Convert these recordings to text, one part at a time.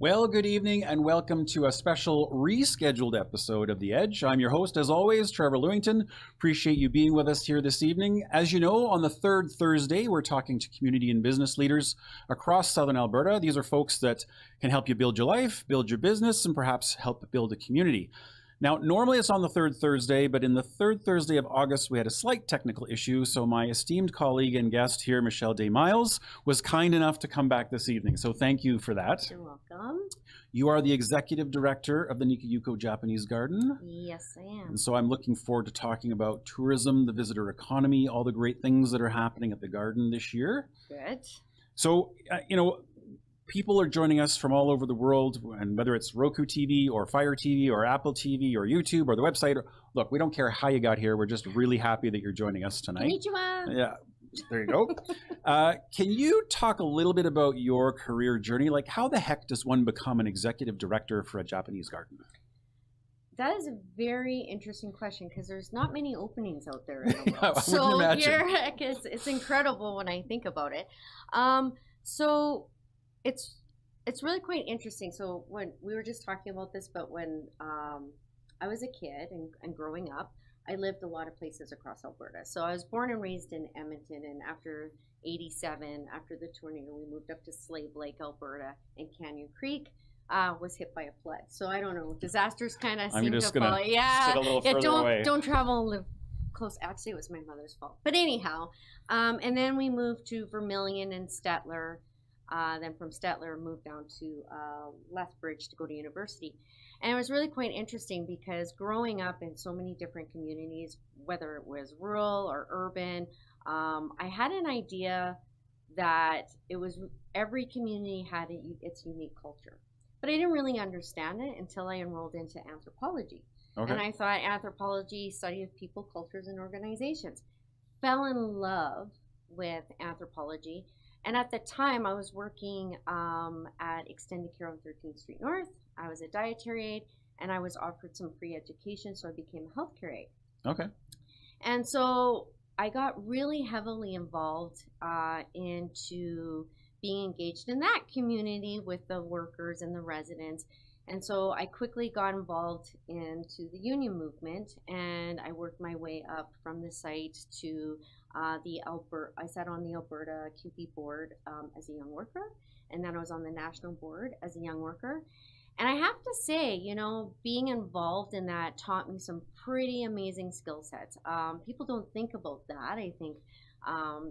Well, good evening and welcome to a special rescheduled episode of The Edge. I'm your host, as always, Trevor Lewington. Appreciate you being with us here this evening. As you know, on the third Thursday, we're talking to community and business leaders across Southern Alberta. These are folks that can help you build your life, build your business, and perhaps help build a community. Now, normally it's on the third Thursday, but in the third Thursday of August, we had a slight technical issue. So my esteemed colleague and guest here, Michelle Day-Miles, was kind enough to come back this evening. So thank you for that. You're welcome. You are the executive director of the Nikka Yuko Japanese Garden. Yes, I am. And so I'm looking forward to talking about tourism, the visitor economy, all the great things that are happening at the garden this year. Good. So, people are joining us from all over the world, and whether it's Roku TV or Fire TV or Apple TV or YouTube or the website, look, we don't care how you got here. We're just really happy that you're joining us tonight. Konnichiwa. Yeah, there you go. Can you talk a little bit about your career journey? Like, how the heck does one become an executive director for a Japanese garden? That is a very interesting question because there's not many openings out there in the world. So it's incredible when I think about it. So it's really quite interesting. So when we were just talking about this, but when I was a kid and growing up, I lived a lot of places across Alberta. So I was born and raised in Edmonton, and after 87, after the tornado, we moved up to Slave Lake, Alberta, and Canyon Creek was hit by a flood. So I don't know, disasters kind of seem to follow. Sit a little further away. Don't travel and live close. Actually, it was my mother's fault. But anyhow, and then we moved to Vermilion and Stettler. Then from Stettler, moved down to Lethbridge to go to university. And it was really quite interesting because growing up in so many different communities, whether it was rural or urban, I had an idea that it was every community had its unique culture. But I didn't really understand it until I enrolled into anthropology. Okay. And I thought anthropology, study of people, cultures, and organizations. Fell in love with anthropology. And at the time, I was working at Extended Care on 13th Street North. I was a dietary aide, and I was offered some free education, so I became a healthcare aide. Okay. And so I got really heavily involved into being engaged in that community with the workers and the residents. And so I quickly got involved into the union movement, and I worked my way up from the site to I sat on the Alberta QP board as a young worker, and then I was on the national board as a young worker. And I have to say, being involved in that taught me some pretty amazing skill sets. People don't think about that. I think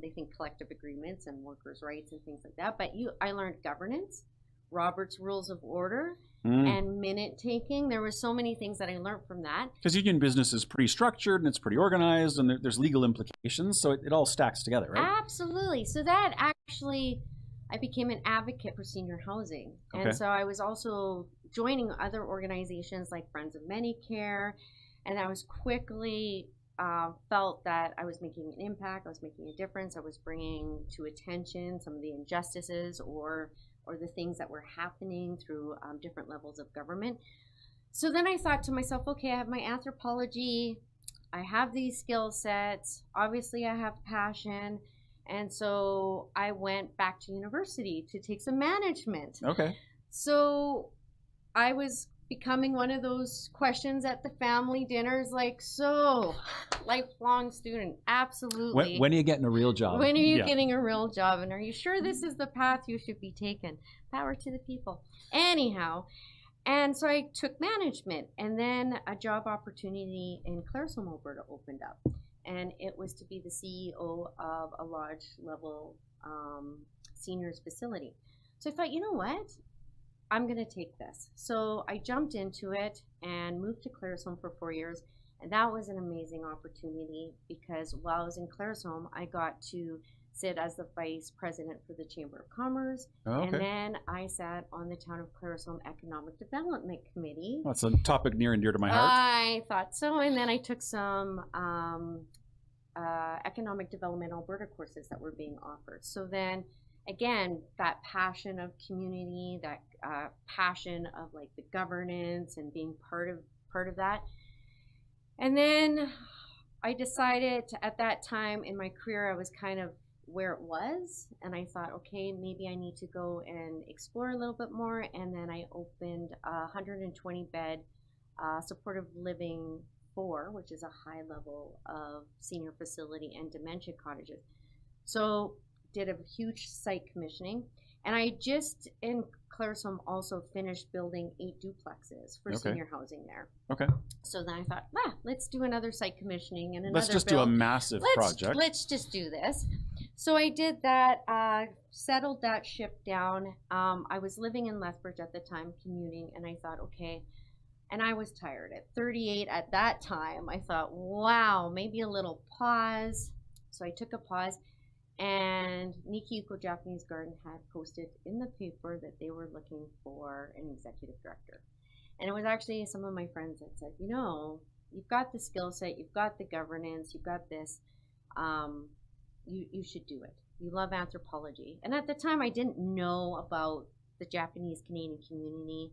they think collective agreements and workers' rights and things like that. But I learned governance, Robert's Rules of Order, and minute taking. There were so many things that I learned from that. Because union business is pretty structured and it's pretty organized, and there's legal implications, so it all stacks together, right? Absolutely. So that actually, I became an advocate for senior housing. Okay. And so I was also joining other organizations like Friends of Medicare, and I was quickly felt that I was making an impact, I was making a difference, I was bringing to attention some of the injustices or the things that were happening through different levels of government. So then I thought to myself, okay, I have my anthropology, I have these skill sets, obviously I have passion, and so I went back to university to take some management. Okay. So I was becoming one of those questions at the family dinners, like, so, lifelong student, absolutely. When are you getting a real job? When are you getting a real job? And are you sure this is the path you should be taking? Power to the people. Anyhow, and so I took management, and then a job opportunity in Claresholm, Alberta opened up. And it was to be the CEO of a large level seniors facility. So I thought, you know what? I'm going to take this. So I jumped into it and moved to Claresholm for 4 years. And that was an amazing opportunity because while I was in Claresholm, I got to sit as the vice president for the Chamber of Commerce. Oh, okay. And then I sat on the Town of Claresholm Economic Development Committee. That's a topic near and dear to my heart. I thought so. And then I took some Economic Development Alberta courses that were being offered. So then again, that passion of community, that passion of like the governance and being part of that. And then I decided at that time in my career, I was kind of where it was, and I thought, okay, maybe I need to go and explore a little bit more. And then I opened a 120 bed supportive living 4, which is a high level of senior facility and dementia cottages. So did a huge site commissioning, and I just in Claresholm also finished building 8 duplexes for senior housing there. Okay. So then I thought, let's do another site commissioning and another Let's just do a massive project. Let's just do this. So I did that, settled that ship down. I was living in Lethbridge at the time, commuting, and I thought, okay, and I was tired. At 38 at that time, I thought, wow, maybe a little pause. So I took a pause. And Nikka Yuko Japanese Garden had posted in the paper that they were looking for an executive director. And it was actually some of my friends that said, you know, you've got the skill set, you've got the governance, you've got this, you should do it. You love anthropology. And at the time I didn't know about the Japanese Canadian community,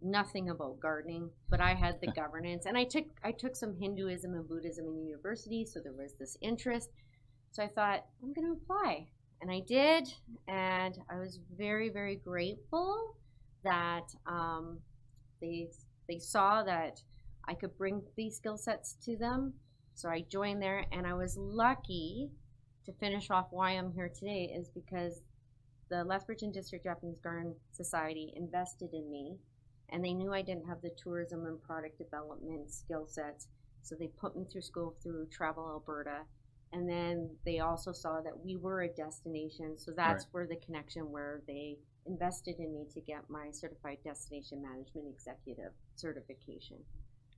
nothing about gardening, but I had the governance. And I took some Hinduism and Buddhism in university, so there was this interest. So I thought, I'm going to apply. And I did. And I was very, very grateful that they saw that I could bring these skill sets to them. So I joined there. And I was lucky to finish off why I'm here today is because the Lethbridge and District Japanese Garden Society invested in me. And they knew I didn't have the tourism and product development skill sets. So they put me through school through Travel Alberta. And then they also saw that we were a destination. So that's where the connection where they invested in me to get my Certified Destination Management Executive certification.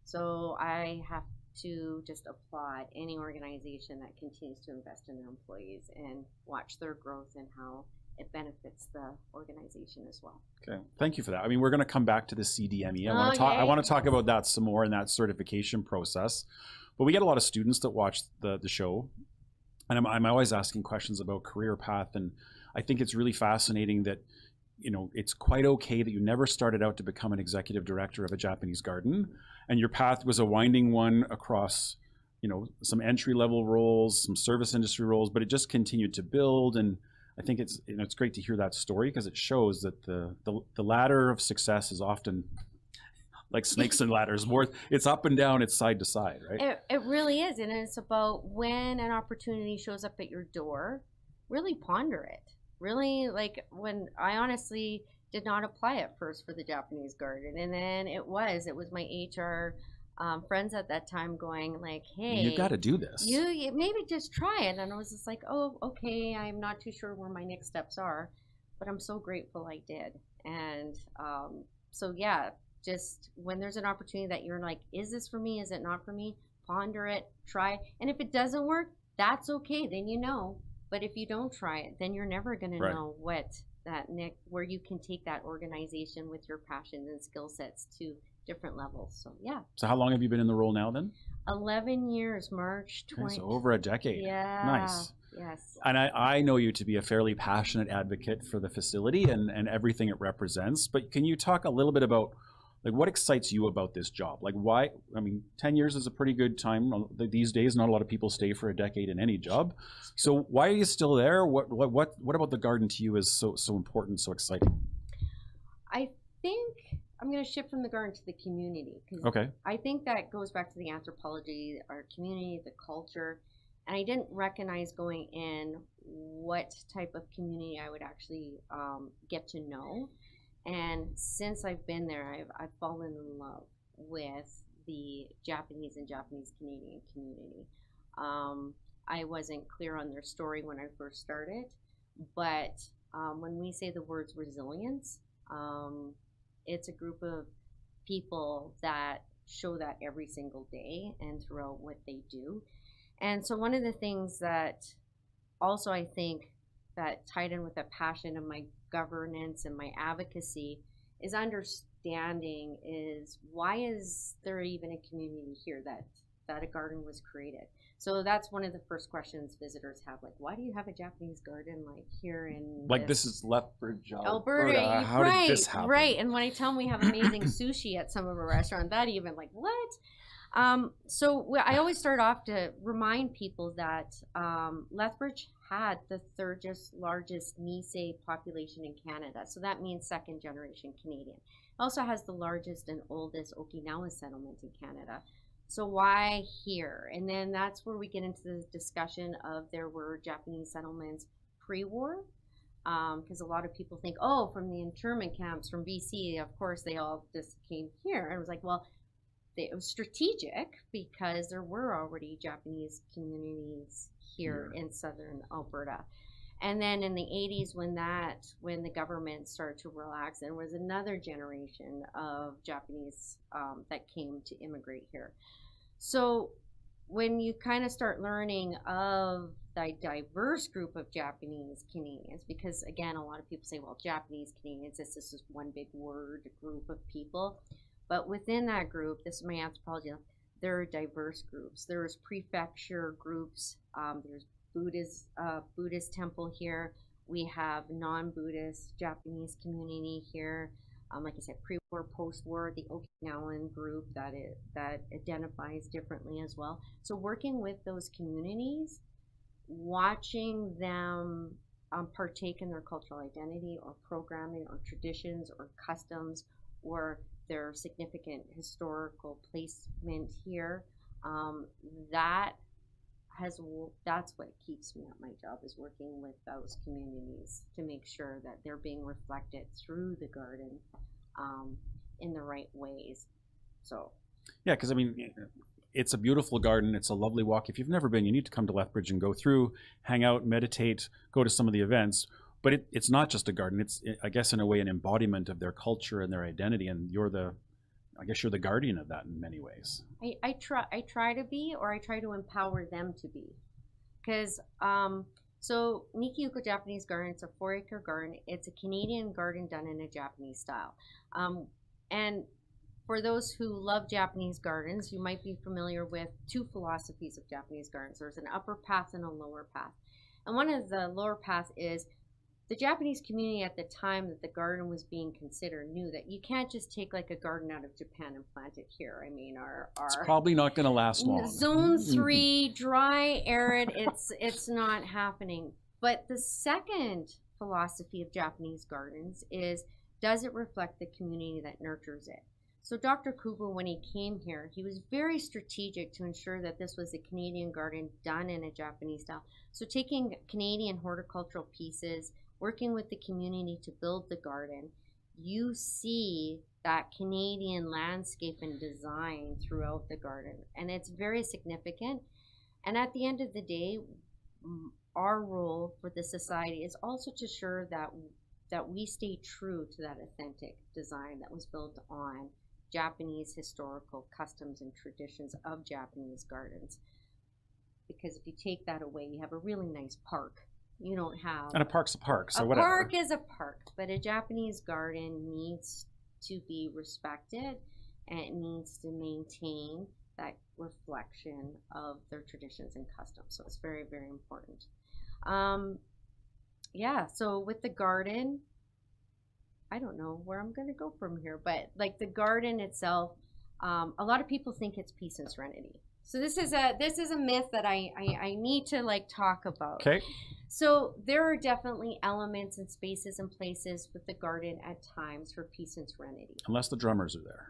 So I have to just applaud any organization that continues to invest in their employees and watch their growth and how it benefits the organization as well. Okay, thank you for that. I mean, we're going to come back to the CDME. I want to talk about that some more in that certification process. But we get a lot of students that watch the show, and I'm always asking questions about career path, and I think it's really fascinating that, you know, it's quite okay that you never started out to become an executive director of a Japanese garden, and your path was a winding one across, you know, some entry-level roles, some service industry roles, but it just continued to build. And I think it's, you know, it's great to hear that story because it shows that the ladder of success is often like snakes and ladders, more it's up and down, it's side to side, right? It really is. And it's about when an opportunity shows up at your door, really ponder it. Really, like when I honestly did not apply at first for the Japanese garden. And then it was my HR friends at that time going like, hey, you got to do this. You maybe just try it. And I was just like, oh, okay, I'm not too sure where my next steps are, but I'm so grateful I did. And so yeah, just when there's an opportunity that you're like, is this for me? Is it not for me? Ponder it, try. And if it doesn't work, that's okay. Then you know. But if you don't try it, then you're never going to know where you can take that organization with your passions and skill sets to different levels. So yeah. So how long have you been in the role now then? 11 years, March 20. So over a decade. Yeah. Nice. Yes. And I know you to be a fairly passionate advocate for the facility and everything it represents. But can you talk a little bit about like what excites you about this job? Like why, I mean, 10 years is a pretty good time. These days, not a lot of people stay for a decade in any job. So why are you still there? What about the garden to you is so important, so exciting? I think I'm going to shift from the garden to the community. Okay. I think that goes back to the anthropology, our community, the culture. And I didn't recognize going in what type of community I would actually get to know. And since I've been there, I've fallen in love with the Japanese and Japanese Canadian community. I wasn't clear on their story when I first started, but when we say the words resilience, it's a group of people that show that every single day and throughout what they do. And so one of the things that also I think that tied in with the passion of my governance and my advocacy is understanding is why is there even a community here that a garden was created. So that's one of the first questions visitors have, like, why do you have a Japanese garden like here in like this is Lethbridge, Alberta? How did this happen? Right. And when I tell them we have amazing sushi at some of our restaurants, that even like what? I always start off to remind people that Lethbridge had the third largest Nisei population in Canada. So that means second generation Canadian. It also has the largest and oldest Okinawa settlement in Canada. So why here? And then that's where we get into the discussion of there were Japanese settlements pre-war. Because a lot of people think, oh, from the internment camps from BC, of course they all just came here. And it was like, well, it was strategic because there were already Japanese communities here in southern Alberta. And then in the 80s, when the government started to relax, there was another generation of Japanese that came to immigrate here. So when you kind of start learning of the diverse group of Japanese Canadians, because again, a lot of people say, well, Japanese Canadians, this is one big word group of people. But within that group, this is my anthropology, there are diverse groups. There's prefecture groups. There's Buddhist temple here. We have non-Buddhist Japanese community here. Like I said, pre-war, post-war, the Okinawan group that identifies differently as well. So working with those communities, watching them partake in their cultural identity or programming or traditions or customs or their significant historical placement here, that's what keeps me at my job, is working with those communities to make sure that they're being reflected through the garden in the right ways. So yeah, because I mean, it's a beautiful garden. It's a lovely walk. If you've never been, you need to come to Lethbridge and go through, hang out, meditate, go to some of the events. But it's not just a garden. It's, I guess, in a way, an embodiment of their culture and their identity. And you're the guardian of that in many ways. I try to be, or I try to empower them to be. Because, so Nikka Yuko Japanese Garden, it's a 4-acre garden. It's a Canadian garden done in a Japanese style. And for those who love Japanese gardens, you might be familiar with two philosophies of Japanese gardens. There's an upper path and a lower path. And one of the lower paths is the Japanese community at the time that the garden was being considered knew that you can't just take like a garden out of Japan and plant it here. I mean, it's probably not going to last long. Zone 3, dry, arid, it's not happening. But the second philosophy of Japanese gardens is, does it reflect the community that nurtures it? So Dr. Kubo, when he came here, he was very strategic to ensure that this was a Canadian garden done in a Japanese style. So taking Canadian horticultural pieces, working with the community to build the garden, you see that Canadian landscape and design throughout the garden. And it's very significant. And at the end of the day, our role for the society is also to ensure that we stay true to that authentic design that was built on Japanese historical customs and traditions of Japanese gardens. Because if you take that away, you have a really nice park. You don't have... And a park's a park, so a whatever. A park is a park, but a Japanese garden needs to be respected, and it needs to maintain that reflection of their traditions and customs. So it's very, very important. Yeah, so with the garden, I don't know where I'm going to go from here, but like the garden itself, a lot of people think it's peace and serenity. So this is a myth that I need to like talk about. Okay. So there are definitely elements and spaces and places with the garden at times for peace and serenity. Unless the drummers are there.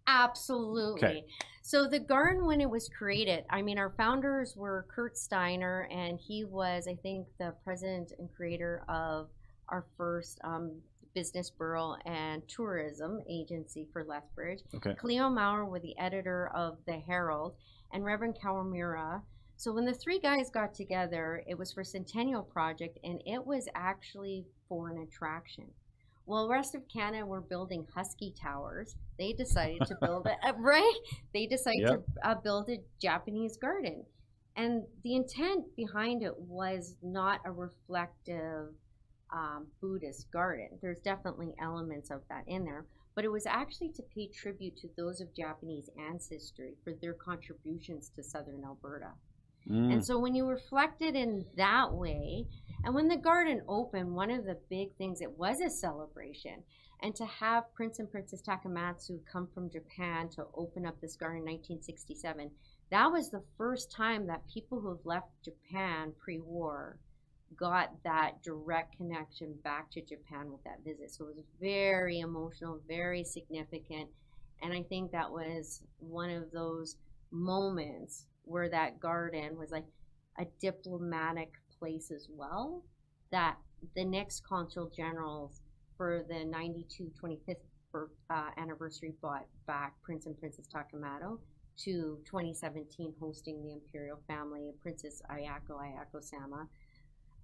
Absolutely. Okay. So the garden, when it was created, I mean, our founders were Kurt Steiner, and he was, I think, the president and creator of our first business borough and tourism agency for Lethbridge. Okay. Cleo Maurer was the editor of the Herald, and Reverend Kawamura. So when the three guys got together, it was for Centennial Project, and it was actually for an attraction. Well, the rest of Canada were building Husky Towers. They decided to build it, right? They decided to build a Japanese garden. And the intent behind it was not a reflective Buddhist garden. There's definitely elements of that in there, but it was actually to pay tribute to those of Japanese ancestry for their contributions to southern Alberta. And so when you reflect it in that way, and when the garden opened, one of the big things, it was a celebration. And to have Prince and Princess Takamatsu come from Japan to open up this garden in 1967, that was the first time that people who have left Japan pre-war got that direct connection back to Japan with that visit. So it was very emotional, very significant. And I think that was one of those moments where that garden was like a diplomatic place as well, that the next consul generals for the 25th anniversary brought back Prince and Princess Takamado to 2017, hosting the Imperial family, Princess Ayako-sama.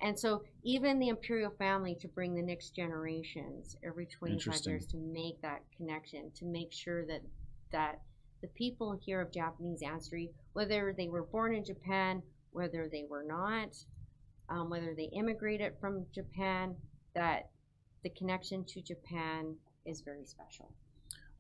And so even the Imperial family to bring the next generations every 25 years to make that connection, to make sure that the people here of Japanese ancestry, whether they were born in Japan, whether they were not, whether they immigrated from Japan, that the connection to Japan is very special.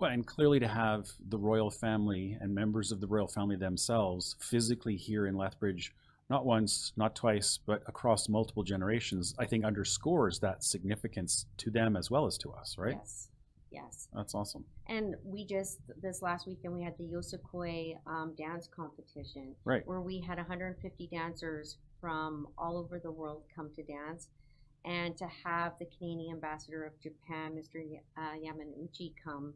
Well, and clearly to have the royal family and members of the royal family themselves physically here in Lethbridge, not once, not twice, but across multiple generations, I think underscores that significance to them as well as to us, right? Yes, yes. That's awesome. And we just, this last weekend, we had the Yosakoi dance competition, right, where we had 150 dancers from all over the world come to dance. And to have the Canadian ambassador of Japan, Mr. Yamanouchi, come,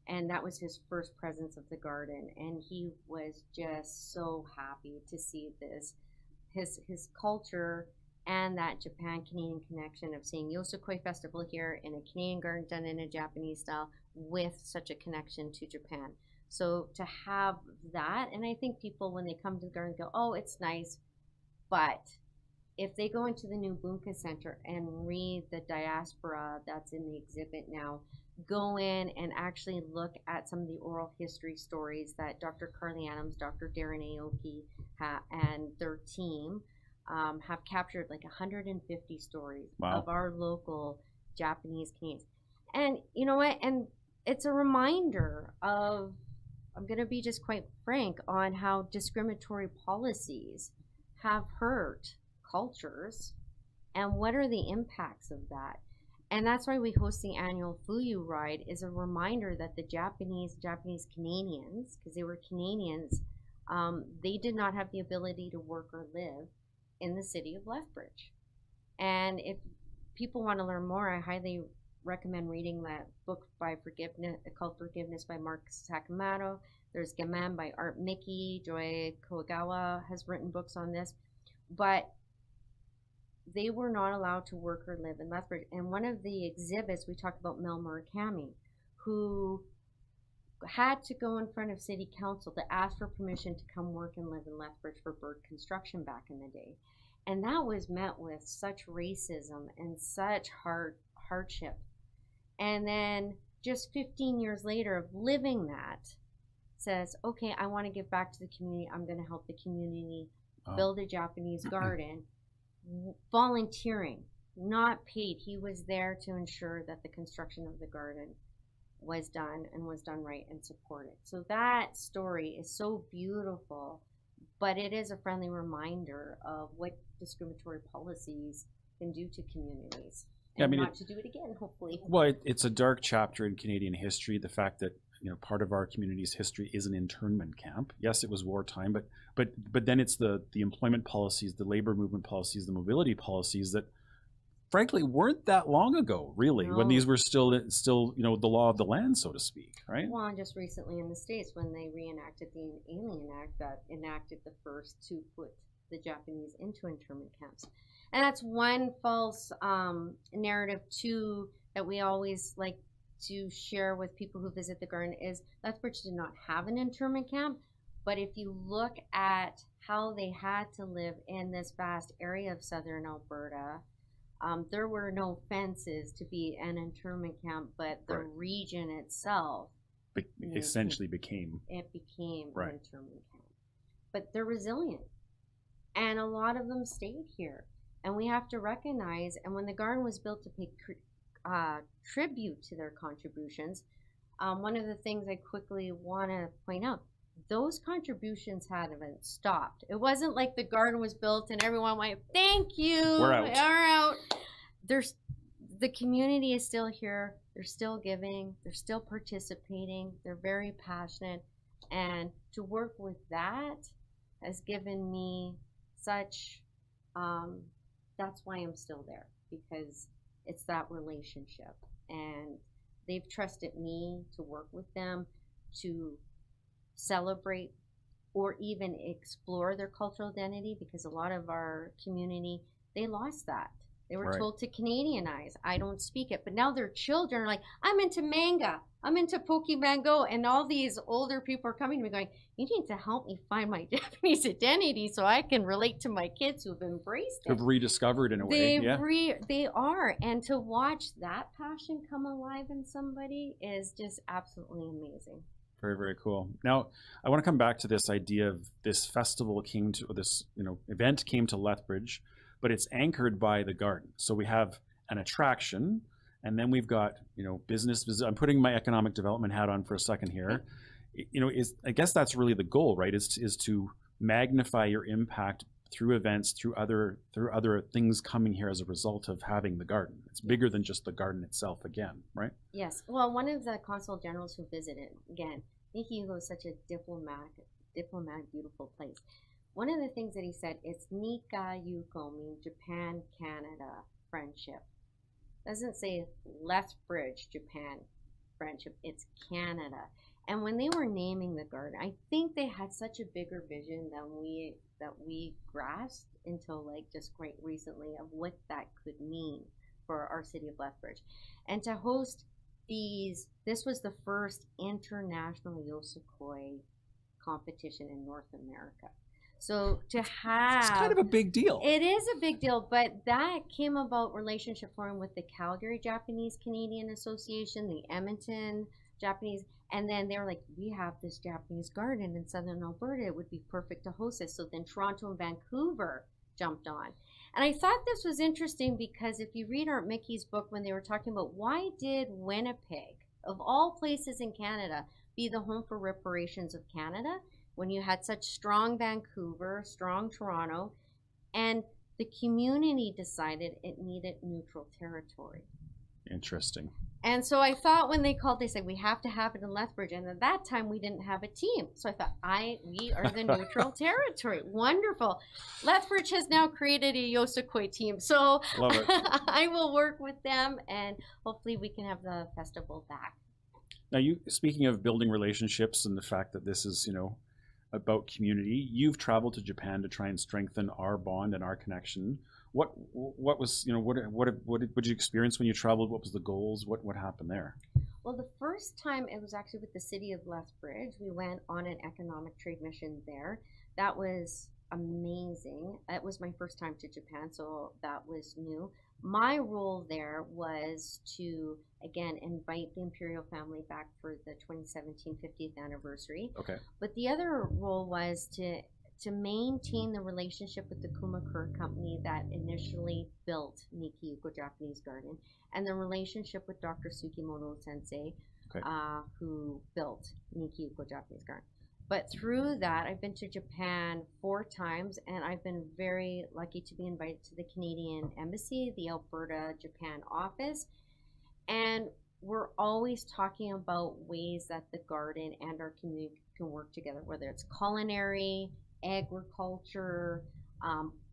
and that was his first presence of the garden, and he was just so happy to see this, his culture and that Japan-Canadian connection of seeing Yosakoi Festival here in a Canadian garden done in a Japanese style with such a connection to Japan. So to have that, and I think people when they come to the garden go, oh, it's nice, but if they go into the new Bunka Centre and read the diaspora that's in the exhibit now, go in and actually look at some of the oral history stories that Dr. Carly Adams, Dr. Darren Aoki, and their team have captured, like 150 stories of our local Japanese Canadians. And you know what? And it's a reminder of, I'm going to be just quite frank, on how discriminatory policies have hurt cultures and what are the impacts of that. And that's why we host the annual Fuyu Ride, is a reminder that the Japanese Canadians, because they were Canadians, they did not have the ability to work or live in the city of Lethbridge. And if people want to learn more, I highly recommend reading that book by Called Forgiveness by Mark Takamado. There's Gaman by Art Mickey. Joy Koagawa has written books on this. But they were not allowed to work or live in Lethbridge. And one of the exhibits, we talked about Mel Murakami, who had to go in front of city council to ask for permission to come work and live in Lethbridge for Bird Construction back in the day. And that was met with such racism and such hardship. And then just 15 years later of living that, says, okay, I want to give back to the community. I'm going to help the community build a Japanese garden. Volunteering, not paid. He was there to ensure that the construction of the garden was done and was done right and supported. So that story is so beautiful, but it is a friendly reminder of what discriminatory policies can do to communities. And yeah, I mean, not to do it again, hopefully. Well, it's a dark chapter in Canadian history, the fact that, you know, part of our community's history is an internment camp. Yes, it was wartime, but then it's the employment policies, the labor movement policies, the mobility policies that frankly weren't that long ago, really, when these were still you know, the law of the land, so to speak, right? Well, and just recently in the States, when they reenacted the Alien Act that enacted the first to put the Japanese into internment camps. And that's one false narrative too that we always like to share with people who visit the garden, is Lethbridge did not have an internment camp, but if you look at how they had to live in this vast area of southern Alberta, there were no fences to be an internment camp, but the region itself essentially became an internment camp. But they're resilient, and a lot of them stayed here, and we have to recognize, and when the garden was built to pay tribute to their contributions, one of the things I quickly want to point out, those contributions hadn't stopped. It wasn't like the garden was built and everyone went, thank you, we're out. the community is still here. They're still giving. They're still participating. They're very passionate. And to work with that has given me such, that's why I'm still there, because it's that relationship. And they've trusted me to work with them to celebrate or even explore their cultural identity, because a lot of our community, they lost that. They were told to Canadianize. I don't speak it. But now their children are like, I'm into manga. I'm into Pokemon Go. And all these older people are coming to me going, you need to help me find my Japanese identity so I can relate to my kids who've embraced it. Who've rediscovered in a way. They are. And to watch that passion come alive in somebody is just absolutely amazing. Very, very cool. Now, I want to come back to this idea of this festival came to, this event came to Lethbridge, but it's anchored by the garden. So we have an attraction, and then we've got, business. I'm putting my economic development hat on for a second here. I guess that's really the goal, right? Is to magnify your impact through events, through other things coming here as a result of having the garden. It's bigger than just the garden itself again, right? Yes. Well, one of the consul generals who visited, again, Nikka Yuko is such a diplomatic, beautiful place. One of the things that he said, it's Nikka Yuko, means Japan, Canada, friendship. Doesn't say Lethbridge, Japan, friendship. It's Canada. And when they were naming the garden, I think they had such a bigger vision than we grasped until just quite recently of what that could mean for our city of Lethbridge. And to host this was the first international Yosakoi competition in North America. So to have... It's kind of a big deal. It is a big deal, but that came about relationship forming with the Calgary Japanese Canadian Association, the Edmonton Japanese, and then they were like, we have this Japanese garden in southern Alberta. It would be perfect to host this. So then Toronto and Vancouver jumped on. And I thought this was interesting because if you read Art Mickey's book when they were talking about why did Winnipeg, of all places in Canada, be the home for reparations of Canada, when you had such strong Vancouver, strong Toronto, and the community decided it needed neutral territory. Interesting. And so I thought when they called, they said, we have to have it in Lethbridge. And at that time, we didn't have a team. So I thought, we are the neutral territory. Wonderful. Lethbridge has now created a Yosakoi team. So Love it. I will work with them, and hopefully we can have the festival back. Now, speaking of building relationships and the fact that this is, about community, you've traveled to Japan to try and strengthen our bond and our connection. What was, what did you experience when you traveled? What was the goals? What happened there? Well, the first time it was actually with the city of Lethbridge. We went on an economic trade mission there. That was amazing. It was my first time to Japan, so that was new. My role there was to, again, invite the Imperial family back for the 2017 50th anniversary. Okay. But the other role was to maintain the relationship with the Kumakura company that initially built Nikka Yuko Japanese Garden, and the relationship with Dr. Sugimoto Sensei, who built Nikka Yuko Japanese Garden. But through that, I've been to Japan 4 times, and I've been very lucky to be invited to the Canadian Embassy, the Alberta, Japan office. And we're always talking about ways that the garden and our community can work together, whether it's culinary, agriculture,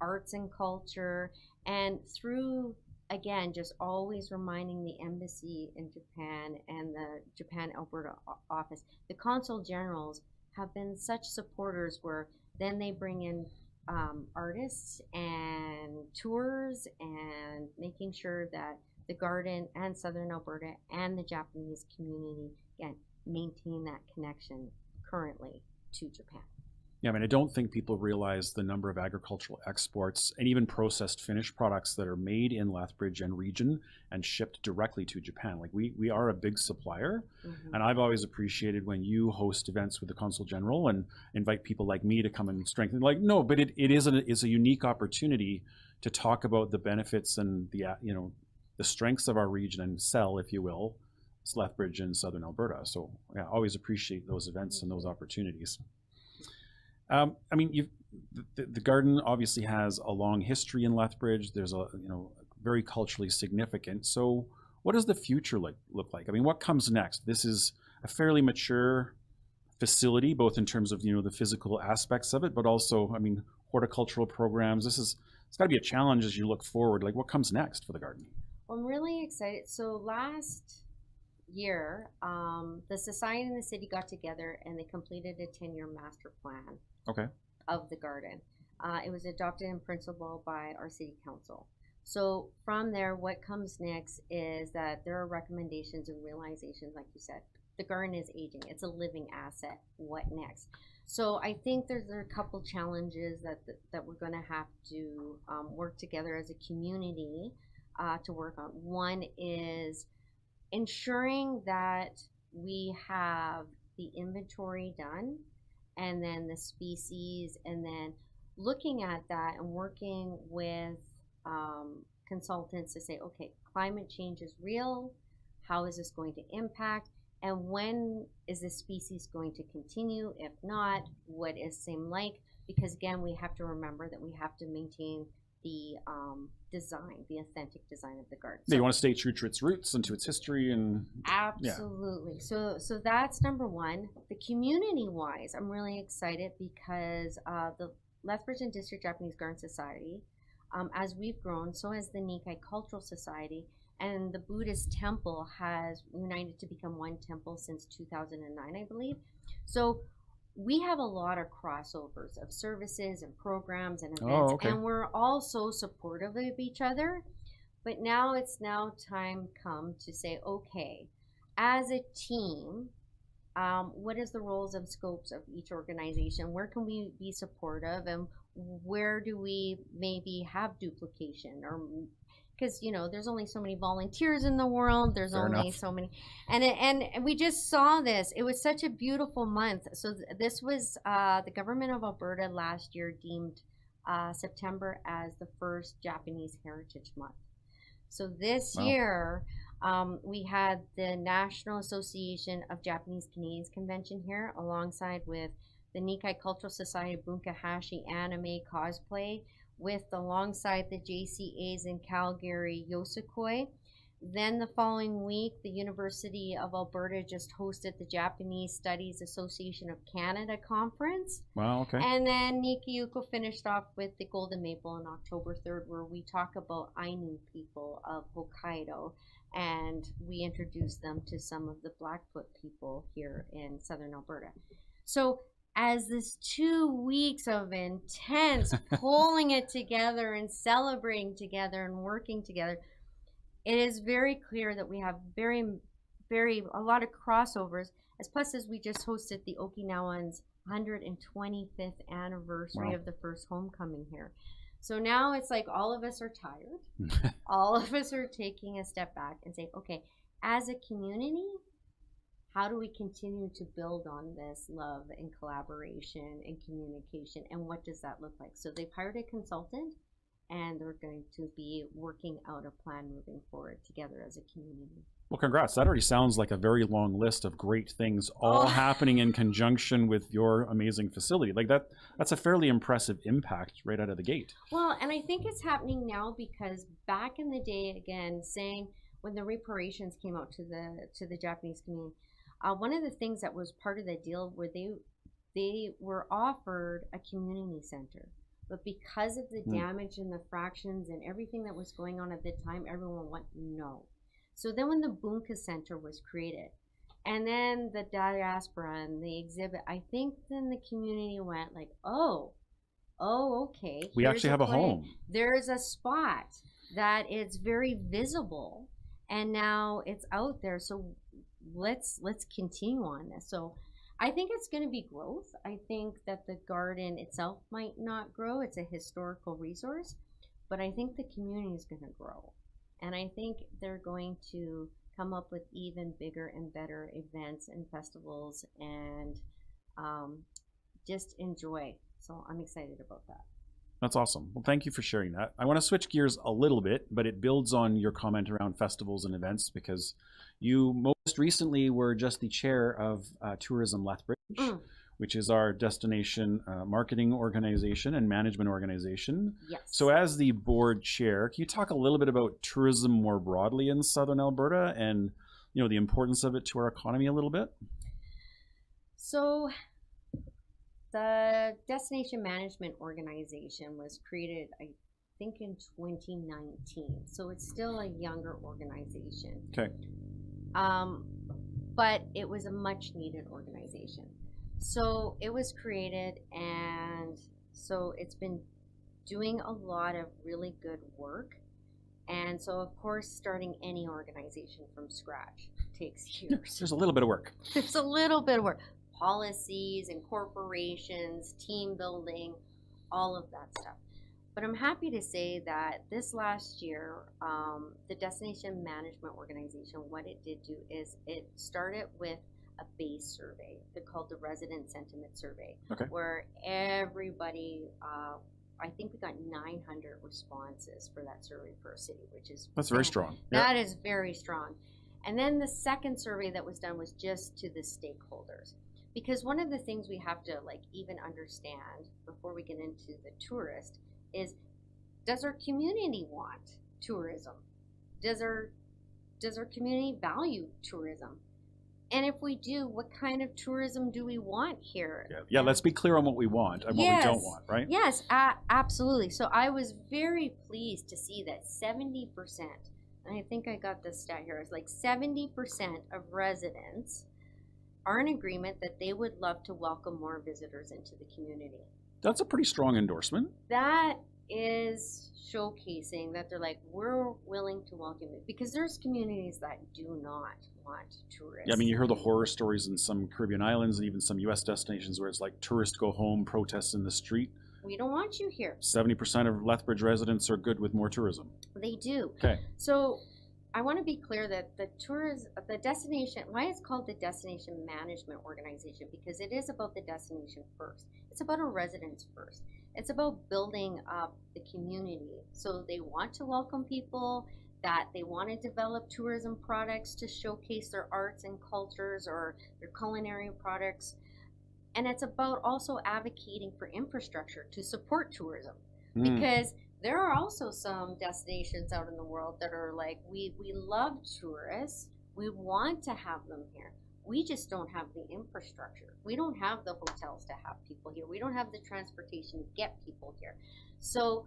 arts and culture. And through, again, just always reminding the embassy in Japan and the Japan Alberta office, the consul generals have been such supporters where then they bring in artists and tours and making sure that the garden and southern Alberta and the Japanese community, again, maintain that connection currently to Japan. Yeah, I don't think people realize the number of agricultural exports and even processed finished products that are made in Lethbridge and region and shipped directly to Japan. We are a big supplier, and I've always appreciated when you host events with the Consul General and invite people like me to come and strengthen. But it is a unique opportunity to talk about the benefits and the strengths of our region and sell, if you will, Lethbridge and southern Alberta. So yeah, I always appreciate those events and those opportunities. The garden obviously has a long history in Lethbridge. There's a very culturally significant. So what does the future look like? I mean, what comes next? This is a fairly mature facility, both in terms of, the physical aspects of it, but also, I mean, horticultural programs. It's got to be a challenge as you look forward. Like, what comes next for the garden? Well, I'm really excited. So last year, the society and the city got together and they completed a 10-year master plan of the garden. It was adopted in principle by our city council. So from there, what comes next is that there are recommendations and realizations, like you said. The garden is aging. It's a living asset. What next? So I think there are a couple challenges that we're going to have to work together as a community to work on. One is ensuring that we have the inventory done, and then the species, and then looking at that and working with consultants to say, okay, climate change is real. How is this going to impact? And when is this species going to continue? If not, what is same like? Because again, we have to remember that we have to maintain the design, the authentic design of the garden. Yeah, you want to stay true to its roots and to its history, and absolutely. Yeah. So that's number one. The community-wise, I'm really excited because the Lethbridge and District Japanese Garden Society, as we've grown, so has the Nikka Cultural Society. And the Buddhist temple has united to become one temple since 2009, I believe. So we have a lot of crossovers of services and programs and events, and we're all so supportive of each other. But now it's time come to say, okay, as a team, what is the roles and scopes of each organization? Where can we be supportive, and where do we maybe have duplication? Or because there's only so many volunteers in the world, there's only so many, and we just saw this. It was such a beautiful month. So this was the government of Alberta last year deemed September as the first Japanese Heritage Month. So this year we had the National Association of Japanese Canadians convention here, alongside with the Nikka Cultural Society, Bunkahashi, anime, cosplay, with alongside the JCAs in Calgary, Yosakoi. Then the following week, the University of Alberta just hosted the Japanese Studies Association of Canada conference. Wow, okay. And then Nikka Yuko finished off with the Golden Maple on October 3rd, where we talk about Ainu people of Hokkaido, and we introduce them to some of the Blackfoot people here in southern Alberta. So as this 2 weeks of intense pulling it together and celebrating together and working together, it is very clear that we have a lot of crossovers. As we just hosted the Okinawan's 125th anniversary of the first homecoming here. So now it's like all of us are tired. All of us are taking a step back and saying, okay, as a community, how do we continue to build on this love and collaboration and communication, and what does that look like? So they've hired a consultant, and they're going to be working out a plan moving forward together as a community. Well, congrats. That already sounds like a very long list of great things all happening in conjunction with your amazing facility. Like that's a fairly impressive impact right out of the gate. Well, and I think it's happening now because back in the day, again, saying when the reparations came out to the Japanese community, one of the things that was part of the deal where they were offered a community center, but because of the damage and the fractions and everything that was going on at the time, everyone went no. So then when the Bunka Centre was created, and then the diaspora and the exhibit, I think then the community went like, oh, okay. We actually have a home. There's a spot that is very visible, and now it's out there. So let's continue on this. So I think it's going to be growth. I think that the garden itself might not grow. It's a historical resource, but I think the community is going to grow. And I think they're going to come up with even bigger and better events and festivals and just enjoy. So I'm excited about that. That's awesome. Well, thank you for sharing that. I want to switch gears a little bit, but it builds on your comment around festivals and events, because you most recently were just the chair of Tourism Lethbridge, which is our destination marketing organization and management organization. Yes. So as the board chair, can you talk a little bit about tourism more broadly in Southern Alberta and, you know, the importance of it to our economy a little bit? So the Destination Management Organization was created, I think, in 2019. So it's still a younger organization. Okay. But it was a much needed organization. So it was created, and so it's been doing a lot of really good work. And so, of course, starting any organization from scratch takes years. There's a little bit of work. There's a little bit of work. Policies, incorporations, team building, all of that stuff. But I'm happy to say that this last year, the Destination Management Organization, what it did do is it started with a base survey. They're called the Resident Sentiment Survey, Okay. where everybody, I think we got 900 responses for that survey for a city, which is That's very strong. That is very strong. And then the second survey that was done was just to the stakeholders. Because one of the things we have to even understand before we get into the tourist is, does our community want tourism? Does our community value tourism? And if we do, what kind of tourism do we want here? Yeah, let's be clear on what we want and what we don't want, right? Yes, absolutely. So I was very pleased to see that 70%, and I think I got this stat here, it's like 70% of residents are in agreement that they would love to welcome more visitors into the community. That's a pretty strong endorsement. That is showcasing that they're like, we're willing to welcome it, because there's communities that do not want tourists. Yeah, I mean, you hear the horror stories in some Caribbean islands and even some U.S. destinations where it's like tourists go home, protests in the street. We don't want you here. 70% of Lethbridge residents are good with more tourism. They do. Okay. So I want to be clear that the destination, why it's called the Destination Management Organization, because it is about the destination first. It's about our residents first. It's about building up the community. So they want to welcome people, that they want to develop tourism products to showcase their arts and cultures or their culinary products. And it's about also advocating for infrastructure to support tourism. Because there are also some destinations out in the world that are like, we love tourists, we want to have them here. We just don't have the infrastructure. We don't have the hotels to have people here. We don't have the transportation to get people here. So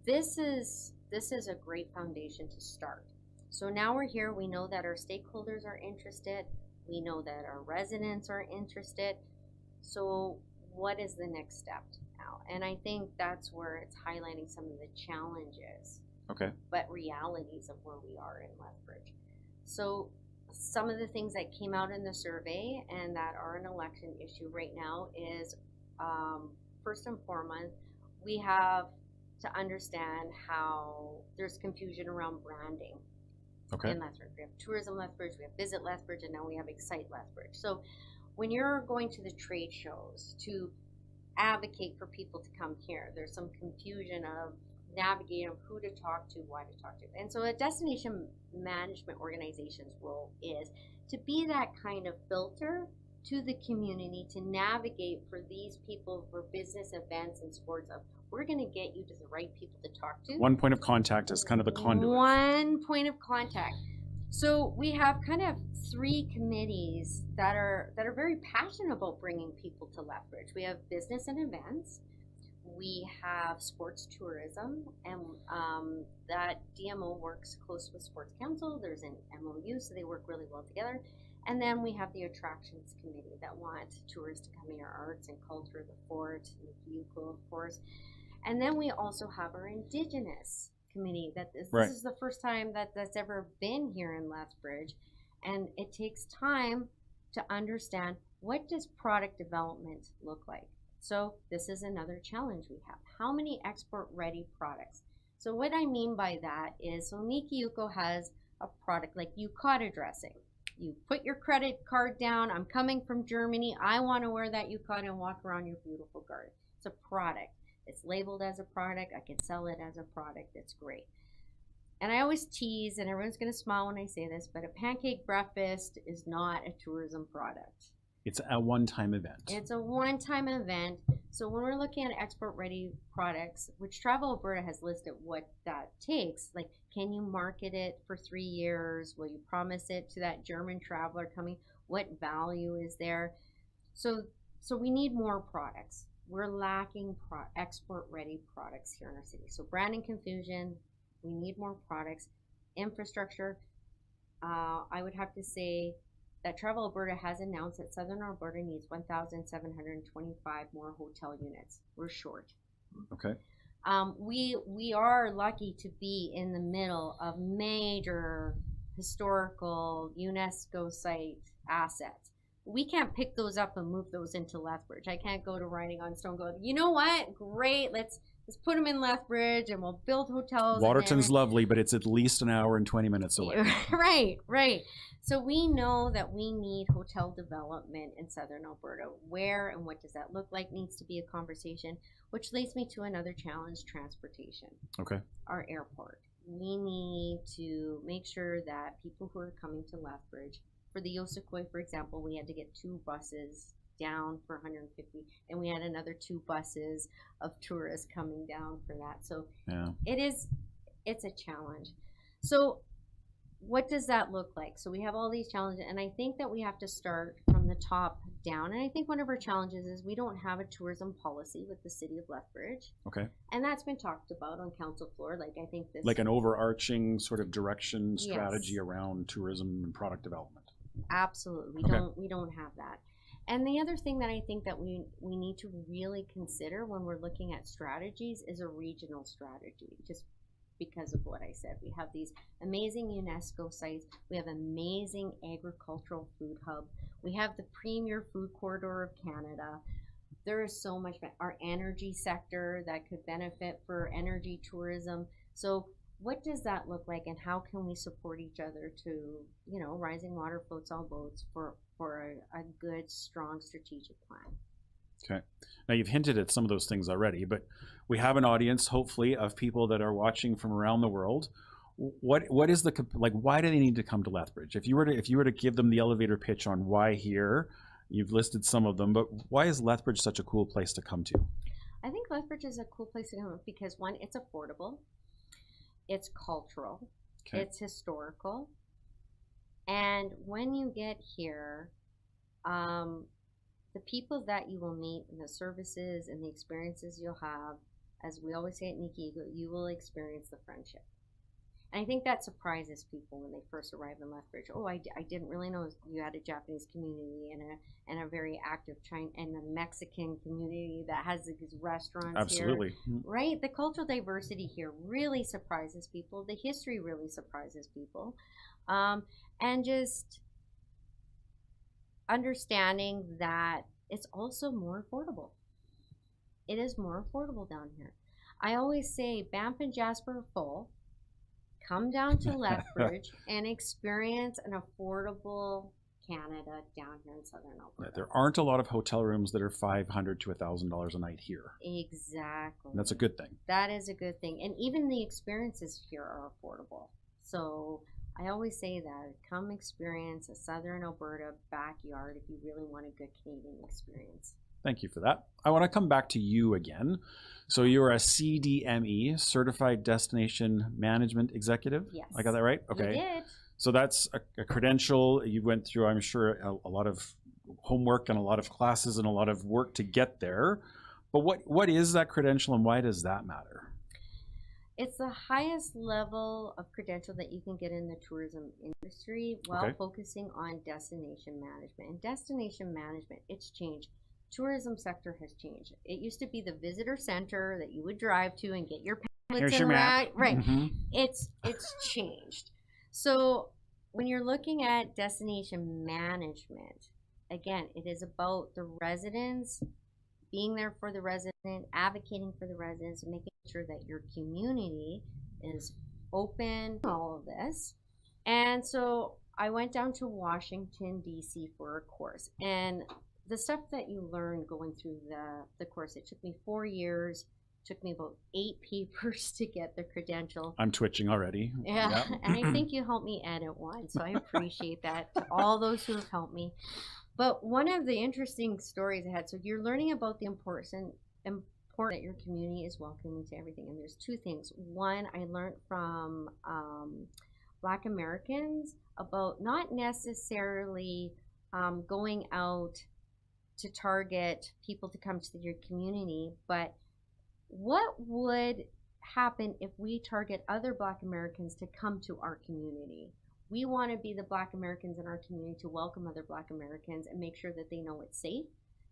this is a great foundation to start. So now we're here. We know that our stakeholders are interested. We know that our residents are interested. So what is the next step now? And I think that's where it's highlighting some of the challenges, but realities of where we are in Lethbridge. So some of the things that came out in the survey and that are an election issue right now is, first and foremost, we have to understand how there's confusion around branding in Lethbridge. We have Tourism Lethbridge, we have Visit Lethbridge, and now we have Excite Lethbridge. So when you're going to the trade shows to advocate for people to come here, there's some confusion of navigating who to talk to, why to talk to. And so a destination management organization's role is to be that kind of filter to the community to navigate for these people for business events and sports of, we're going to get you to the right people to talk to. One point of contact is kind of the conduit. One point of contact. So we have kind of three committees that are very passionate about bringing people to Lethbridge. We have business and events. We have sports tourism, and that DMO works close with Sports Council. There's an MOU, so they work really well together. And then we have the attractions committee that want tourists to come here, arts and culture, the fort, Nikka Yuko, of course. And then we also have our Indigenous committee. This is the first time that's ever been here in Lethbridge, and it takes time to understand, what does product development look like? So this is another challenge we have. How many export-ready products? So what I mean by that is, so Nikka Yuko has a product like yukata dressing. You put your credit card down, I'm coming from Germany, I want to wear that yukata and walk around your beautiful garden. It's a product. It's labeled as a product. I can sell it as a product. It's great. And I always tease, and everyone's going to smile when I say this, but a pancake breakfast is not a tourism product. It's a one-time event. It's a one-time event. So when we're looking at export-ready products, which Travel Alberta has listed what that takes, like, can you market it for 3 years? Will you promise it to that German traveler coming? What value is there? So we need more products. We're lacking export-ready products here in our city. So branding confusion, we need more products. Infrastructure, I would have to say that Travel Alberta has announced that Southern Alberta needs 1,725 more hotel units. We're short. Okay. We are lucky to be in the middle of major historical UNESCO site assets. We can't pick those up and move those into Lethbridge. I can't go to Writing on Stone and go, you know what? Great, let's put them in Lethbridge and we'll build hotels. Waterton's lovely, but it's at least an hour and 20 minutes away. Right. So we know that we need hotel development in Southern Alberta. Where and what does that look like needs to be a conversation, which leads me to another challenge, transportation. Okay. Our airport. We need to make sure that people who are coming to Lethbridge, for the Yosekoi, for example, we had to get 2 buses down for 150, and we had another 2 buses of tourists coming down for that. So yeah, it's a challenge. So what does that look like? So we have all these challenges, and I think that we have to start from the top down. And I think one of our challenges is we don't have a tourism policy with the city of Lethbridge. Okay. And that's been talked about on council floor. Like, I think this, like an overarching sort of direction strategy around tourism and product development. Absolutely. We don't have that. And the other thing that I think that we need to really consider when we're looking at strategies is a regional strategy, just because of what I said. We have these amazing UNESCO sites. We have amazing agricultural food hub. We have the premier food corridor of Canada. There is so much, our energy sector that could benefit for energy tourism. So what does that look like, and how can we support each other to, you know, rising water floats all boats for a good, strong strategic plan? Okay. Now, you've hinted at some of those things already, but we have an audience, hopefully, of people that are watching from around the world. What is why do they need to come to Lethbridge? If you were to give them the elevator pitch on why here, you've listed some of them, but why is Lethbridge such a cool place to come to? I think Lethbridge is a cool place to come because, one, it's affordable. It's cultural, okay. It's historical, and when you get here, the people that you will meet and the services and the experiences you'll have, as we always say at Nikka Yuko, you will experience the friendship. And I think that surprises people when they first arrive in Lethbridge. Oh, I didn't really know you had a Japanese community and a very active China and a Mexican community that has these restaurants. Absolutely. Here. Right? The cultural diversity here really surprises people. The history really surprises people. And just understanding that it's also more affordable. It is more affordable down here. I always say Banff and Jasper are full. Come down to Lethbridge and experience an affordable Canada down here in Southern Alberta. Yeah, there aren't a lot of hotel rooms that are $500 to $1,000 a night here. Exactly. And that's a good thing. That is a good thing. And even the experiences here are affordable. So I always say that. Come experience a Southern Alberta backyard if you really want a good Canadian experience. Thank you for that. I want to come back to you again. So you're a CDME, Certified Destination Management Executive? Yes. I got that right? Okay. You did. So that's a credential. You went through, I'm sure, a lot of homework and a lot of classes and a lot of work to get there. But what is that credential and why does that matter? It's the highest level of credential that you can get in the tourism industry while focusing on destination management. And destination management, it's changed. Tourism sector has changed. It used to be the visitor center that you would drive to and get your pamphlets. Here's your map. Right. Mm-hmm. It's changed. So when you're looking at destination management, again, it is about the residents, being there for the resident, advocating for the residents, and making sure that your community is open, all of this. And so I went down to Washington, D.C. for a course. And the stuff that you learn going through the course, it took me 4 years, took me about 8 papers to get the credential. I'm twitching already. Yeah, yep. And I think you helped me edit one, so I appreciate that to all those who have helped me. But one of the interesting stories I had, so you're learning about the important that your community is welcoming to everything. And there's two things. One, I learned from Black Americans about not necessarily going out to target people to come to your community, but what would happen if we target other Black Americans to come to our community? We want to be the Black Americans in our community to welcome other Black Americans and make sure that they know it's safe,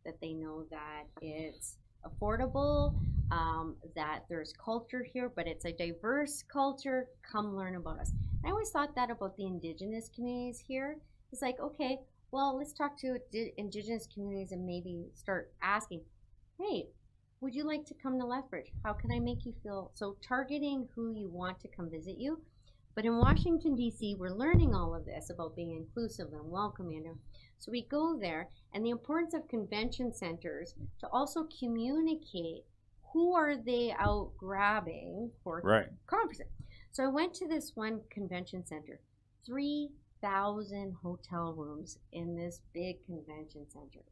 that they know that it's affordable, that there's culture here, but it's a diverse culture. Come learn about us. I always thought that about the Indigenous communities here. It's like, okay, well, let's talk to Indigenous communities and maybe start asking, hey, would you like to come to Lethbridge? How can I make you feel? So targeting who you want to come visit you. But in Washington, D.C., we're learning all of this about being inclusive and welcoming. So we go there, and the importance of convention centers to also communicate who are they out grabbing for conferences. So I went to this one convention center, 3,000 hotel rooms in this big convention center.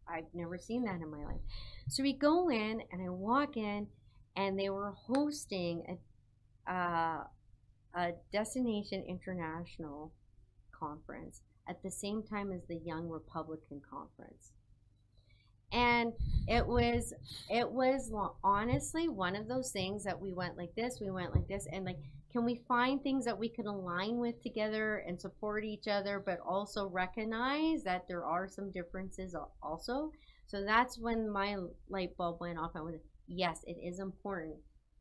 I've never seen that in my life. So we go in, and I walk in, and they were hosting a Destination International conference at the same time as the Young Republican conference. And it was honestly one of those things that we went like this, and like, can we find things that we can align with together and support each other, but also recognize that there are some differences also? So that's when my light bulb went off. I went, yes, it is important.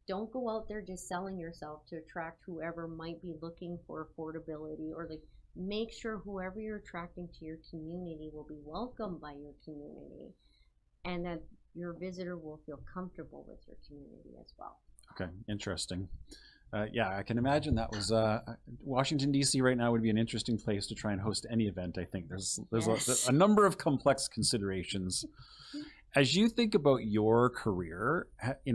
Don't go out there just selling yourself to attract whoever might be looking for affordability, or like make sure whoever you're attracting to your community will be welcomed by your community, and that your visitor will feel comfortable with your community as well. Okay, interesting. Yeah, I can imagine that was Washington, D.C. right now would be an interesting place to try and host any event. I think there's Yes. a number of complex considerations. As you think about your career,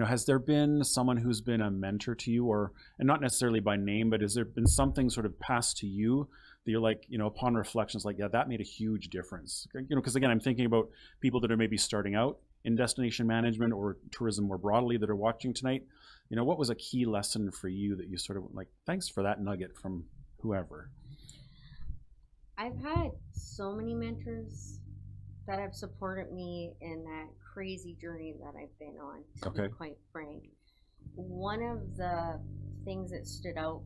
has there been someone who's been a mentor to you, and not necessarily by name, but has there been something sort of passed to you that you're like, upon reflections, like, yeah, that made a huge difference? Because again, I'm thinking about people that are maybe starting out in destination management or tourism more broadly that are watching tonight. What was a key lesson for you that you sort of like, thanks for that nugget from whoever? I've had so many mentors that have supported me in that crazy journey that I've been on, to be quite frank. One of the things that stood out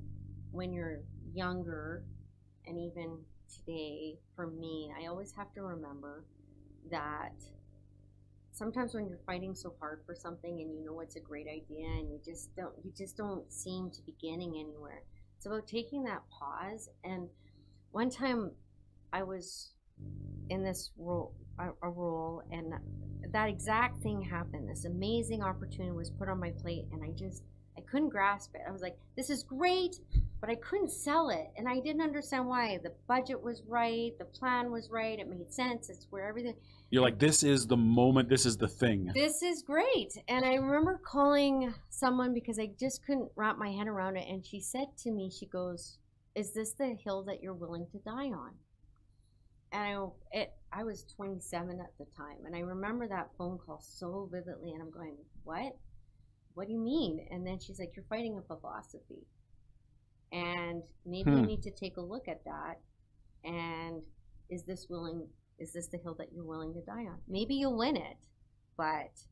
when you're younger, and even today for me, I always have to remember that sometimes when you're fighting so hard for something and you know it's a great idea and you just don't seem to be getting anywhere, it's about taking that pause. And one time I was in this role, and that exact thing happened. This amazing opportunity was put on my plate, and I couldn't grasp it. I was like, this is great, but I couldn't sell it, and I didn't understand why. The budget was right, the plan was right, it made sense. It's where everything. You're like, this is the moment, this is the thing. This is great. And I remember calling someone because I just couldn't wrap my head around it, and she said to me, she goes, is this the hill that you're willing to die on? And I was 27 at the time, and I remember that phone call so vividly, and I'm going, what? What do you mean? And then she's like, you're fighting a philosophy, and maybe you need to take a look at that, and is this the hill that you're willing to die on? Maybe you'll win it, but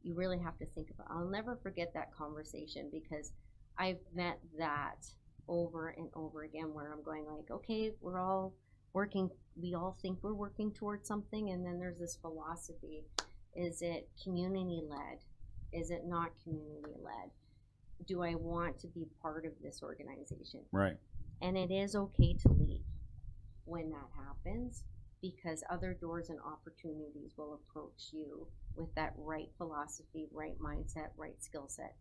you really have to think about it. I'll never forget that conversation, because I've met that over and over again, where I'm going like, okay, we're all working, we all think we're working towards something, and then there's this philosophy. Is it community led? Is it not community led? Do I want to be part of this organization? Right. And it is okay to leave when that happens, because other doors and opportunities will approach you with that right philosophy, right mindset, right skill set.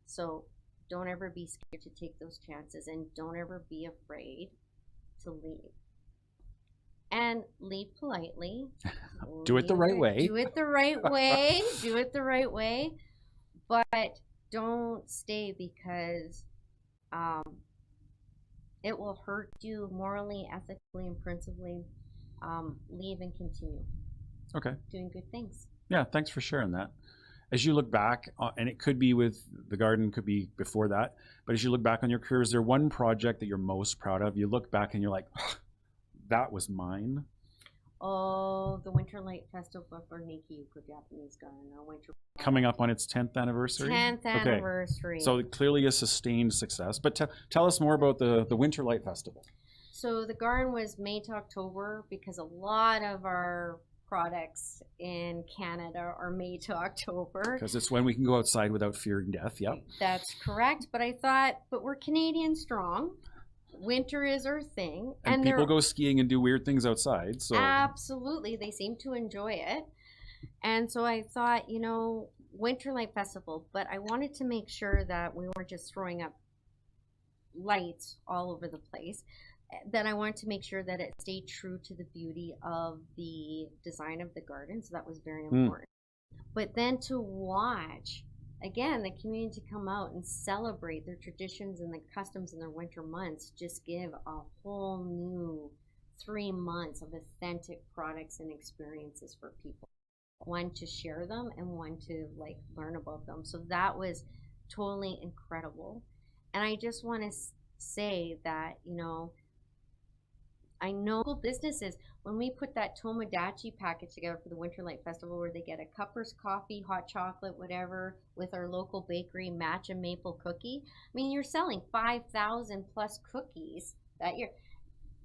So don't ever be scared to take those chances, and don't ever be afraid to leave. And leave politely. Do it the right way. Do it the right way. Do it the right way. But don't stay, because it will hurt you morally, ethically, and principally. leave and continue doing good things. Yeah, thanks for sharing that. As you look back, and it could be with the garden, could be before that, but as you look back on your career, is there one project that you're most proud of? You look back and you're like, that was mine? Oh, the Winter Light Festival for Nikka Yuko Japanese Garden. Coming up on its 10th anniversary? 10th anniversary. So clearly a sustained success. But tell us more about the Winter Light Festival. So the garden was May to October because a lot of our products in Canada are May to October. Because it's when we can go outside without fearing death, yep. That's correct. But I thought, but we're Canadian strong. Winter is our thing. And people go skiing and do weird things outside. So absolutely. They seem to enjoy it. And so I thought, you know, Winter Light Festival, but I wanted to make sure that we weren't just throwing up lights all over the place. Then I wanted to make sure that it stayed true to the beauty of the design of the garden. So that was very important. But then to watch, again, the community come out and celebrate their traditions and the customs in their winter months, just give a whole new 3 months of authentic products and experiences for people. One, to share them, and one, to like learn about them. So that was totally incredible. And I just want to say that, you know, I know businesses, when we put that Tomodachi package together for the Winter Light Festival, where they get a cupper's coffee, hot chocolate, whatever, with our local bakery matcha maple cookie. I mean, you're selling 5,000 plus cookies that year.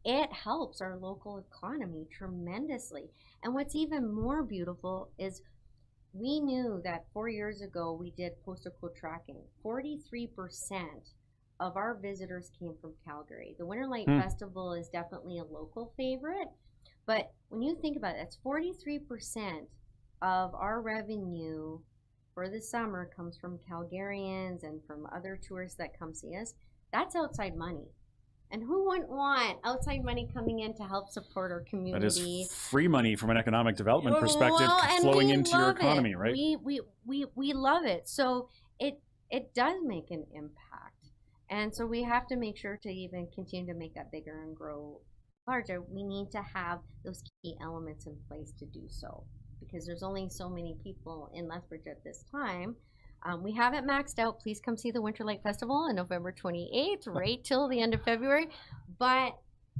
It helps our local economy tremendously. And what's even more beautiful is we knew that 4 years ago we did postal code tracking. 43% of our visitors came from Calgary. The Winter Light Festival is definitely a local favorite, but when you think about it, that's 43% of our revenue for the summer comes from Calgarians and from other tourists that come see us. That's outside money. And who wouldn't want outside money coming in to help support our community? That is free money from an economic development perspective, flowing into your economy, right? We love it. So it does make an impact. And so we have to make sure to even continue to make that bigger and grow larger. We need to have those key elements in place to do so, because there's only so many people in Lethbridge at this time. We have it maxed out. Please come see the Winter Light Festival on November 28th, right till the end of February. But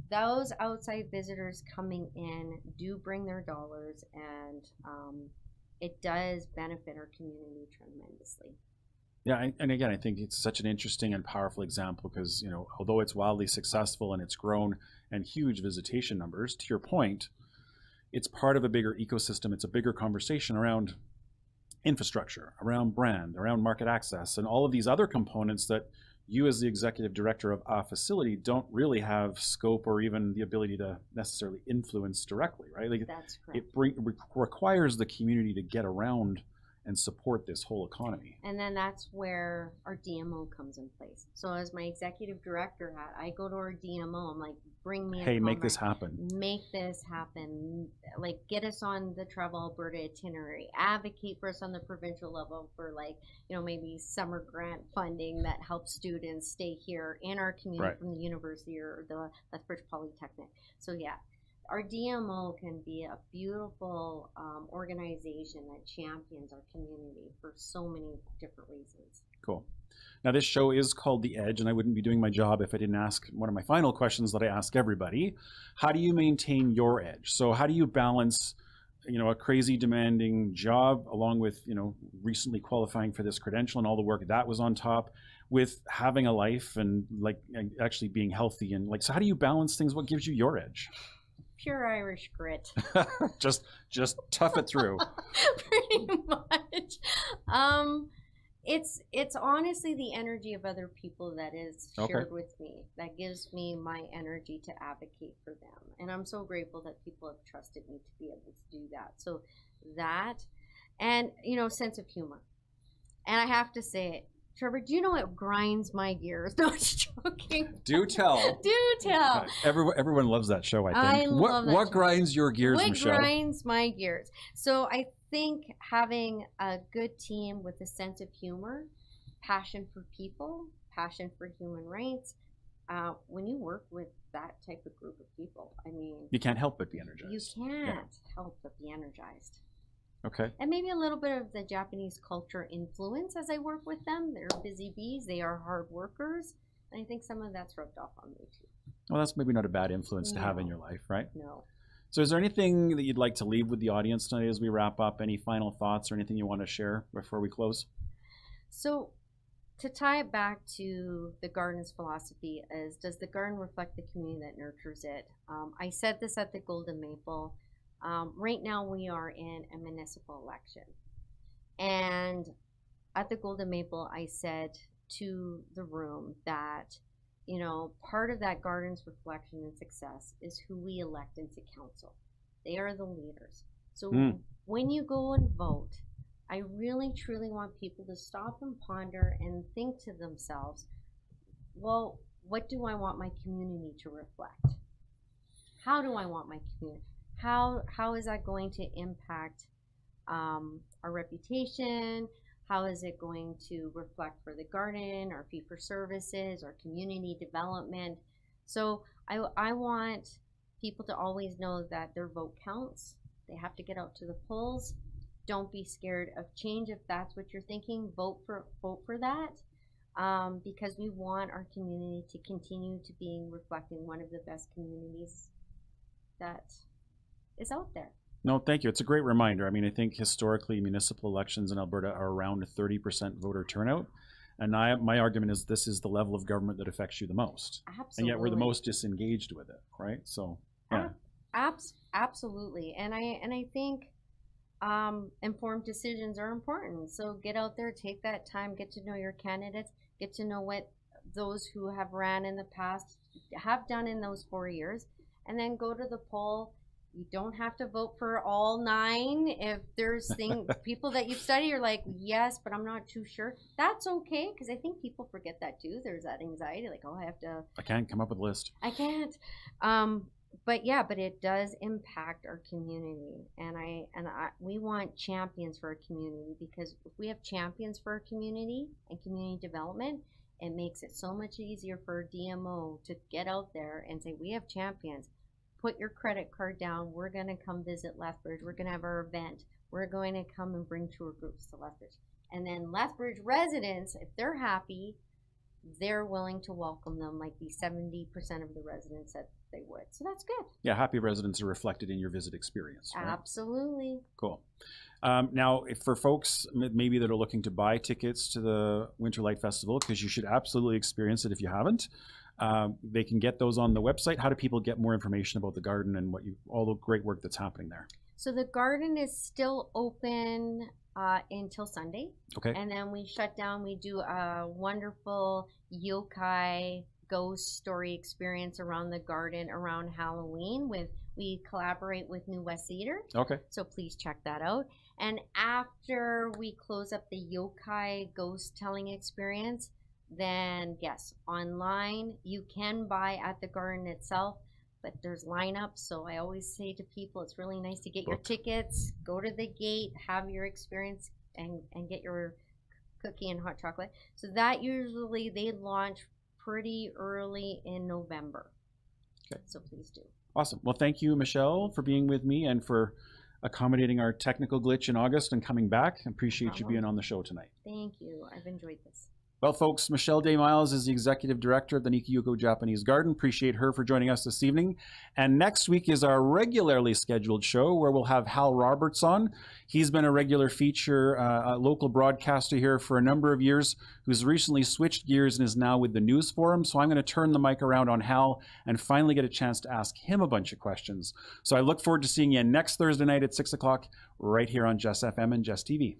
those outside visitors coming in do bring their dollars, and it does benefit our community tremendously. Yeah, and again, I think it's such an interesting and powerful example because, you know, although it's wildly successful and it's grown and huge visitation numbers, to your point, it's part of a bigger ecosystem. It's a bigger conversation around infrastructure, around brand, around market access, and all of these other components that you as the executive director of a facility don't really have scope or even the ability to necessarily influence directly, right? Like, that's correct. It requires the community to get around and support this whole economy. And then that's where our DMO comes in place. So as my executive director hat, I go to our DMO, I'm like, bring me hey, make this happen. Make this happen. Like, get us on the Travel Alberta itinerary. Advocate for us on the provincial level for, like, you know, maybe summer grant funding that helps students stay here in our community from the university or the Lethbridge Polytechnic. So yeah, our DMO can be a beautiful organization that champions our community for so many different reasons. Cool. Now, this show is called The Edge, and I wouldn't be doing my job if I didn't ask one of my final questions that I ask everybody. How do you maintain your edge? So how do you balance, you know, a crazy demanding job along with, you know, recently qualifying for this credential and all the work that was on top with having a life and, like, actually being healthy? And, like, so how do you balance things? What gives you your edge? Pure Irish grit. just tough it through. Pretty much. It's honestly the energy of other people that is shared with me that gives me my energy to advocate for them. And I'm so grateful that people have trusted me to be able to do that. So that, and, you know, sense of humor. And I have to say it, Trevor, do you know what grinds my gears? No, I'm joking. Do tell. Do tell. Everyone loves that show, I think. I love that what show. grinds your gears, Michelle? What grinds my gears? So I think having a good team with a sense of humor, passion for people, passion for human rights, when you work with that type of group of people, I mean, You can't help but be energized. you can't help but be energized. Okay. And maybe a little bit of the Japanese culture influence as I work with them. They're busy bees, they are hard workers, and I think some of that's rubbed off on me too. Well, that's maybe not a bad influence to have in your life, right? No. So is there anything that you'd like to leave with the audience tonight as we wrap up? Any final thoughts or anything you want to share before we close? So to tie it back to the garden's philosophy is, does the garden reflect the community that nurtures it? I said this at the Golden Maple. Right now we are in a municipal election. And at the Golden Maple, I said to the room that, you know, part of that garden's reflection and success is who we elect into council. They are the leaders. So when you go and vote, I really truly want people to stop and ponder and think to themselves, well, what do I want my community to reflect? How do I want my community? How is that going to impact our reputation? How is it going to reflect for the garden, our fee for services, our community development? So I want people to always know that their vote counts. They have to get out to the polls. Don't be scared of change. If that's what you're thinking, vote for that, because we want our community to continue to be reflecting one of the best communities that is out there. No, thank you. It's a great reminder. I mean, I think historically municipal elections in Alberta are around 30% voter turnout. And my argument is this is the level of government that affects you the most. Absolutely. And yet we're the most disengaged with it, right? So, yeah. Absolutely. And I think informed decisions are important. So get out there, take that time, get to know your candidates, get to know what those who have ran in the past have done in those 4 years, and then go to the poll. You don't have to vote for all 9. If there's people that you've studied, you're like, yes, but I'm not too sure. That's okay, because I think people forget that too. There's that anxiety, like, oh, I can't come up with a list. I can't. But it does impact our community, and we want champions for our community, because if we have champions for our community and community development, it makes it so much easier for a DMO to get out there and say, we have champions. Put your credit card down. We're going to come visit Lethbridge. We're going to have our event. We're going to come and bring tour groups to Lethbridge. And then Lethbridge residents, if they're happy, they're willing to welcome them, like the 70% of the residents that they would. So that's good. Yeah, happy residents are reflected in your visit experience. Right? Absolutely. Cool. Now, for folks maybe that are looking to buy tickets to the Winter Light Festival, because you should absolutely experience it if you haven't, they can get those on the website. How do people get more information about the garden and all the great work that's happening there? So the garden is still open until Sunday. Okay. And then we shut down. We do a wonderful yokai ghost story experience around the garden around Halloween. We collaborate with New West Theater. Okay. So please check that out. And after we close up the yokai ghost telling experience, then yes, online you can buy at the garden itself, but there's lineups. So I always say to people, it's really nice to get your tickets, go to the gate, have your experience, and get your cookie and hot chocolate. So that usually they launch pretty early in November. Okay. So please do. Awesome. Well, thank you, Michelle, for being with me and for accommodating our technical glitch in August and coming back. I appreciate you being on the show tonight. Thank you. I've enjoyed this. Well, folks, Michelle Day-Miles is the Executive Director of the Nikka Yuko Japanese Garden. Appreciate her for joining us this evening. And next week is our regularly scheduled show where we'll have Hal Roberts on. He's been a regular feature, a local broadcaster here for a number of years, who's recently switched gears and is now with the News Forum. So I'm going to turn the mic around on Hal and finally get a chance to ask him a bunch of questions. So I look forward to seeing you next Thursday night at 6 o'clock right here on Jess FM and Jess TV.